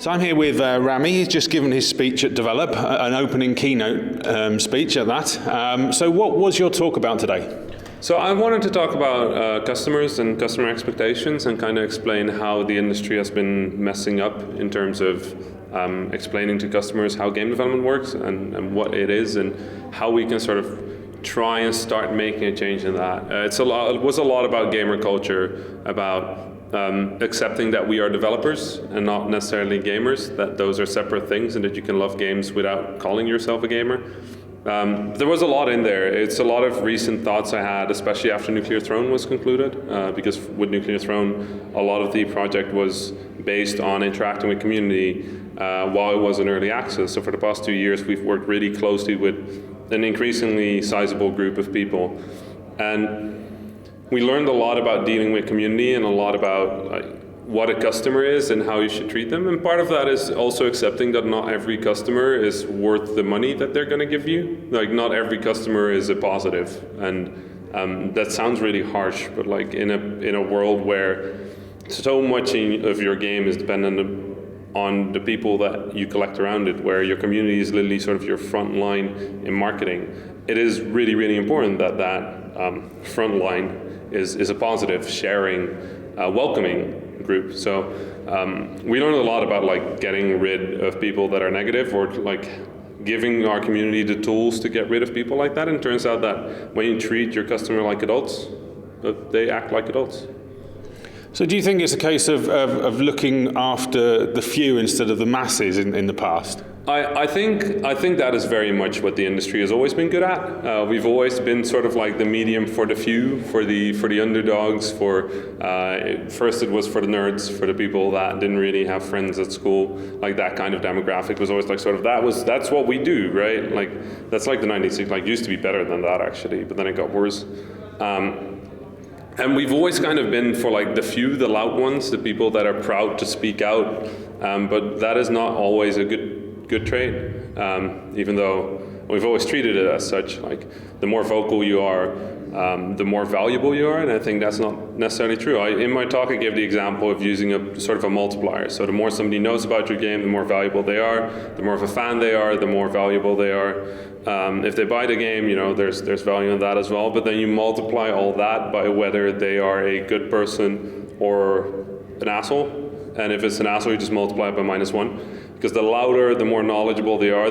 So I'm here with Rami. He's just given his speech at Develop, an opening keynote speech at that. So what was your talk about today? So I wanted to talk about customers and customer expectations and kind of explain how the industry has been messing up in terms of explaining to customers how game development works and what it is and how we can sort of try and start making a change in that. It was a lot about gamer culture, about accepting that we are developers and not necessarily gamers, that those are separate things and that you can love games without calling yourself a gamer. There was a lot in there. It's a lot of recent thoughts I had, especially after Nuclear Throne was concluded, because with Nuclear Throne, a lot of the project was based on interacting with community while it was in early access. So for the past 2 years, we've worked really closely with an increasingly sizable group of people. And we learned a lot about dealing with community and a lot about what a customer is and how you should treat them. And part of that is also accepting that not every customer is worth the money that they're going to give you. Like, not every customer is a positive. And that sounds really harsh, but like in a world where so much of your game is dependent on the people that you collect around it, where your community is literally sort of your front line in marketing, it is really, really important that front line is a positive, sharing, welcoming group. So we learned a lot about like getting rid of people that are negative, or like giving our community the tools to get rid of people like that. And it turns out that when you treat your customer like adults, they act like adults. So do you think it's a case of looking after the few instead of the masses in the past? I think that is very much what the industry has always been good at. We've always been sort of like the medium for the few, for the underdogs. First it was for the nerds, for the people that didn't really have friends at school. Like that kind of demographic was always like sort of that's what we do, right? Like that's like the 90s. Like used to be better than that actually, but then it got worse. And we've always kind of been for like the few, the loud ones, the people that are proud to speak out. But that is not always a good trait, even though we've always treated it as such. Like the more vocal you are, the more valuable you are, and I think that's not necessarily true. In my talk I gave the example of using a sort of a multiplier. So the more somebody knows about your game, the more valuable they are. The more of a fan they are, the more valuable they are. If they buy the game, you know, there's value in that as well, but then you multiply all that by whether they are a good person or an asshole. And if it's an asshole, you just multiply it by -1. Because the louder, the more knowledgeable they are,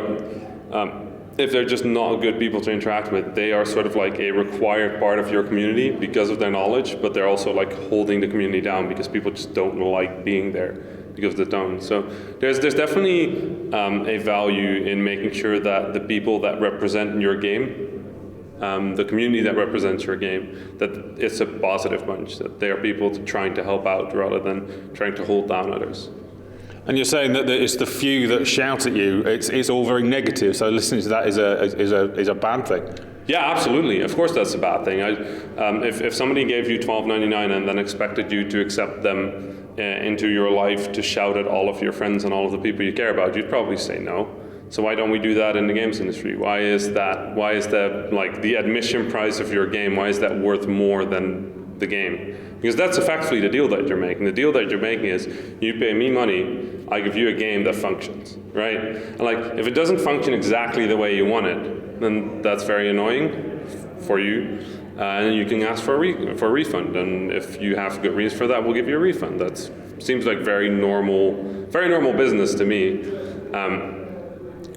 if they're just not good people to interact with, they are sort of like a required part of your community because of their knowledge, but they're also like holding the community down because people just don't like being there because of the tone. So there's definitely a value in making sure that the people that represent your game, the community that represents your game, that it's a positive bunch, that they are people trying to help out rather than trying to hold down others. And you're saying that it's the few that shout at you. It's all very negative. So listening to that is a bad thing. Yeah, absolutely. Of course, that's a bad thing. If somebody gave you $12.99 and then expected you to accept them into your life to shout at all of your friends and all of the people you care about, you'd probably say no. So why don't we do that in the games industry? Why is that like the admission price of your game? Why is that worth more than the game? Because that's effectively the deal that you're making. The deal that you're making is you pay me money, I give you a game that functions, right? And like if it doesn't function exactly the way you want it, then that's very annoying for you. And you can ask for a refund. And if you have good reasons for that, we'll give you a refund. That seems like very normal business to me.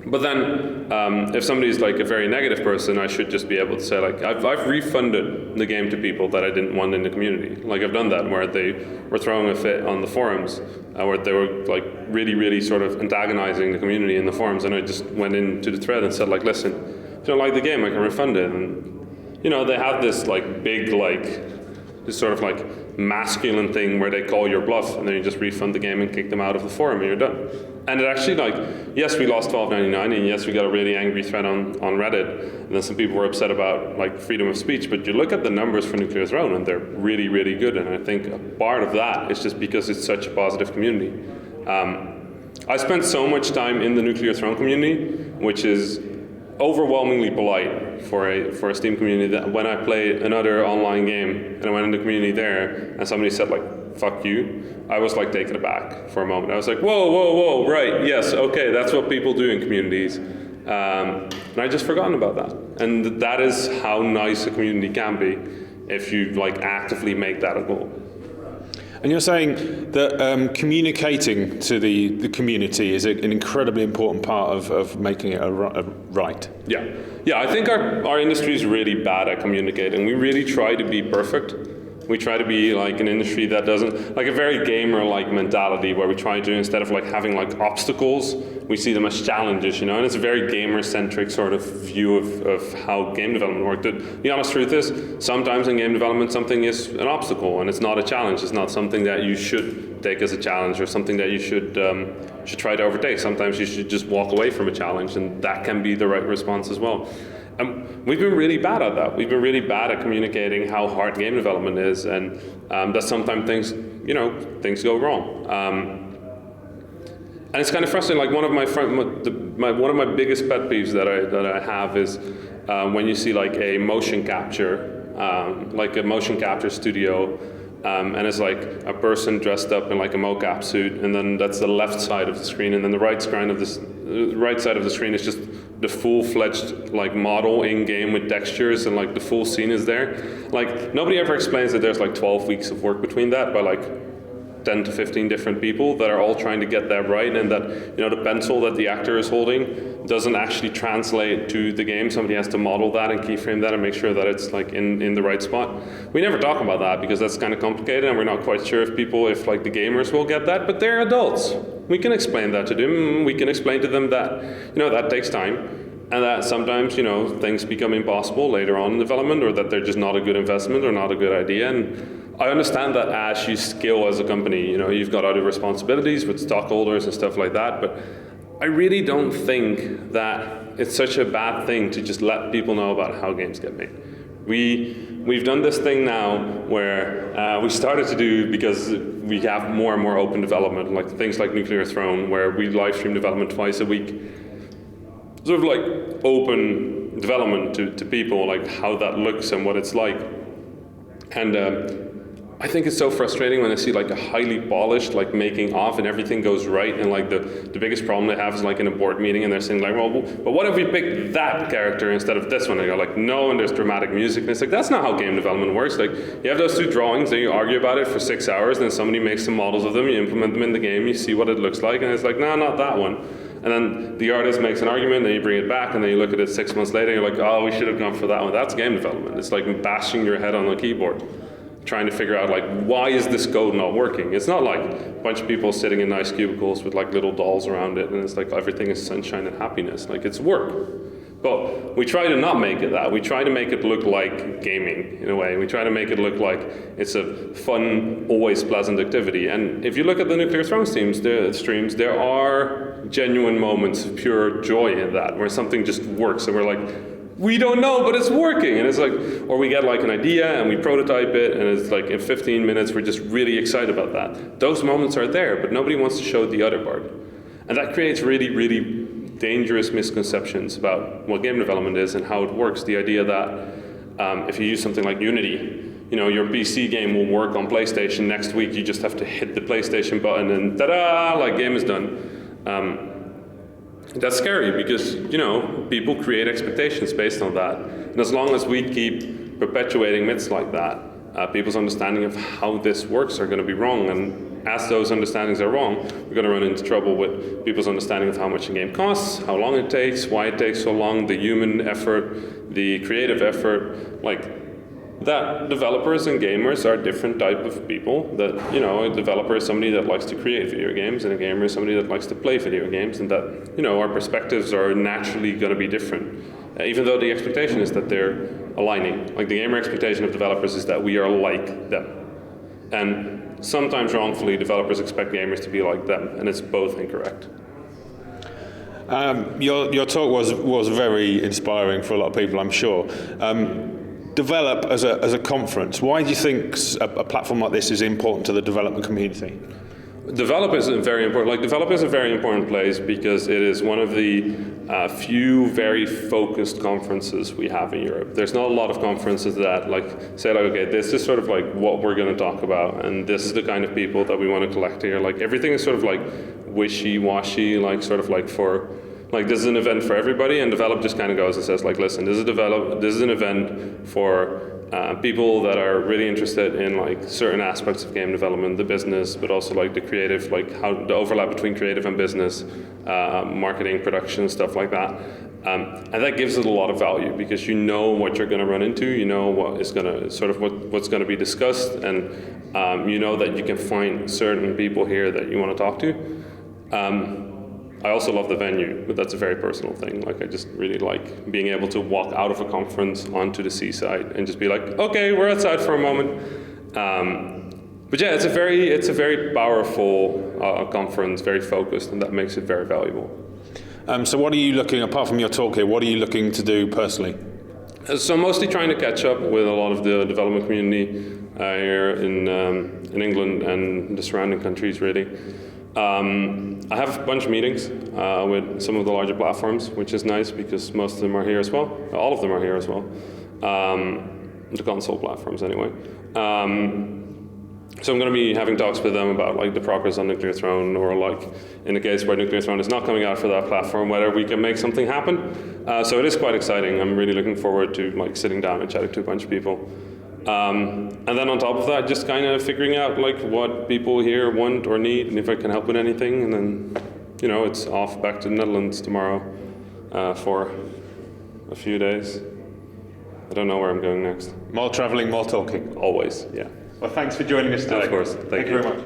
But then, if somebody's like a very negative person, I should just be able to say like, I've refunded the game to people that I didn't want in the community. Like I've done that where they were throwing a fit on the forums, where they were like really sort of antagonizing the community in the forums, and I just went into the thread and said like, listen, if you don't like the game, I can refund it. And you know, they have this like big this sort of like masculine thing where they call your bluff and then you just refund the game and kick them out of the forum and you're done. And it actually like, yes, we lost $12.99 and yes, we got a really angry thread on Reddit and then some people were upset about like freedom of speech, but you look at the numbers for Nuclear Throne and they're really, really good. And I think a part of that is just because it's such a positive community. I spent so much time in the Nuclear Throne community, which is overwhelmingly polite for a Steam community that when I play another online game and I went in the community there and somebody said like, fuck you, I was like taken aback for a moment. I was like, whoa, right, yes, okay, that's what people do in communities. And I just forgotten about that. And that is how nice a community can be if you like actively make that a goal. And you're saying that communicating to the community is an incredibly important part of making it a right. Yeah, I think our industry is really bad at communicating. We really try to be perfect. We try to be like an industry that doesn't, like a very gamer-like mentality where we try to, instead of like having like obstacles, we see them as challenges, you know, and it's a very gamer-centric sort of view of how game development works. The honest truth is, sometimes in game development something is an obstacle and it's not a challenge. It's not something that you should take as a challenge or something that you should try to overtake. Sometimes you should just walk away from a challenge, and that can be the right response as well. We've been really bad at that. We've been really bad at communicating how hard game development is, and that sometimes things go wrong. And it's kind of frustrating. Like one of my biggest pet peeves that I have is when you see like a motion capture studio. And it's like a person dressed up in like a mocap suit, and then that's the left side of the screen, and then the right side of the screen is just the full-fledged like model in game with textures, and like the full scene is there. Like nobody ever explains that there's like 12 weeks of work between that by like 10 to 15 different people that are all trying to get that right, and that, you know, the pencil that the actor is holding doesn't actually translate to the game. Somebody has to model that and keyframe that and make sure that it's like in the right spot. We never talk about that because that's kind of complicated, and we're not quite sure if the gamers will get that, but they're adults. We can explain that to them. We can explain to them that, you know, that takes time, and that sometimes, you know, things become impossible later on in development, or that they're just not a good investment or not a good idea. And I understand that as you scale as a company, you know, you've got other responsibilities with stockholders and stuff like that, but I really don't think that it's such a bad thing to just let people know about how games get made. We've done this thing now where we started to do, because we have more and more open development, like things like Nuclear Throne, where we live stream development twice a week. Sort of like open development to people, like how that looks and what it's like. And I think it's so frustrating when I see like a highly polished like making of and everything goes right, and like the biggest problem they have is like in a board meeting and they're saying like, well, but what if we picked that character instead of this one? And you're like, no, and there's dramatic music, and it's like, that's not how game development works. Like, you have those two drawings, then you argue about it for 6 hours, then somebody makes some models of them, you implement them in the game, you see what it looks like, and it's like, no, not that one. And then the artist makes an argument, then you bring it back, and then you look at it 6 months later, and you're like, oh, we should have gone for that one. That's game development. It's like bashing your head on the keyboard, trying to figure out like, why is this code not working? It's not like a bunch of people sitting in nice cubicles with like little dolls around it, and it's like everything is sunshine and happiness. Like, it's work. But we try to not make it that. We try to make it look like gaming in a way. We try to make it look like it's a fun, always pleasant activity. And if you look at the Nuclear Throne streams, there are genuine moments of pure joy in that, where something just works, and we're like, we don't know, but it's working. And it's like, or we get like an idea and we prototype it, and it's like in 15 minutes we're just really excited about that. Those moments are there, but nobody wants to show the other part. And that creates really, really dangerous misconceptions about what game development is and how it works. The idea that if you use something like Unity, you know, your PC game will work on PlayStation next week. You just have to hit the PlayStation button and ta-da, like, game is done. That's scary because, you know, people create expectations based on that. And as long as we keep perpetuating myths like that, people's understanding of how this works are going to be wrong. And as those understandings are wrong, we're going to run into trouble with people's understanding of how much a game costs, how long it takes, why it takes so long, the human effort, the creative effort, like that. Developers and gamers are different type of people. That, you know, a developer is somebody that likes to create video games, and a gamer is somebody that likes to play video games, and that, you know, our perspectives are naturally going to be different, even though the expectation is that they're aligning. Like, the gamer expectation of developers is that we are like them, and sometimes wrongfully developers expect gamers to be like them, and it's both incorrect. Your talk was very inspiring for a lot of people, I'm sure. Develop as a conference. Why do you think a platform like this is important to the development community? Develop is a very important. Like Develop is a very important place because it is one of the few very focused conferences we have in Europe. There's not a lot of conferences that say okay, this is sort of like what we're going to talk about, and this is the kind of people that we want to collect here. Like everything is sort of like wishy-washy, like sort of like for like this is an event for everybody, and Develop just kind of goes and says like, listen, this is an event for people that are really interested in like certain aspects of game development, the business, but also like the creative, like how the overlap between creative and business, marketing, production, stuff like that. And that gives it a lot of value because you know what you're going to run into, you know what is going to sort of what's going to be discussed, and you know that you can find certain people here that you want to talk to. I also love the venue, but that's a very personal thing. Like I just really like being able to walk out of a conference onto the seaside and just be like, okay, we're outside for a moment. But yeah, it's a very powerful conference, very focused, and that makes it very valuable. So what are you looking, apart from your talk here, what are you looking to do personally? So mostly trying to catch up with a lot of the development community here in England and the surrounding countries, really. I have a bunch of meetings with some of the larger platforms, which is nice because most of them are here as well. All of them are here as well. The console platforms, anyway. So I'm going to be having talks with them about like the progress on Nuclear Throne, or like in the case where Nuclear Throne is not coming out for that platform, whether we can make something happen. So it is quite exciting. I'm really looking forward to like sitting down and chatting to a bunch of people. And then on top of that, just kind of figuring out like what people here want or need, and if I can help with anything. And then, you know, it's off back to the Netherlands tomorrow for a few days. I don't know where I'm going next. More traveling, more talking. Always, yeah. Well, thanks for joining us today. Of course. Thank you very much.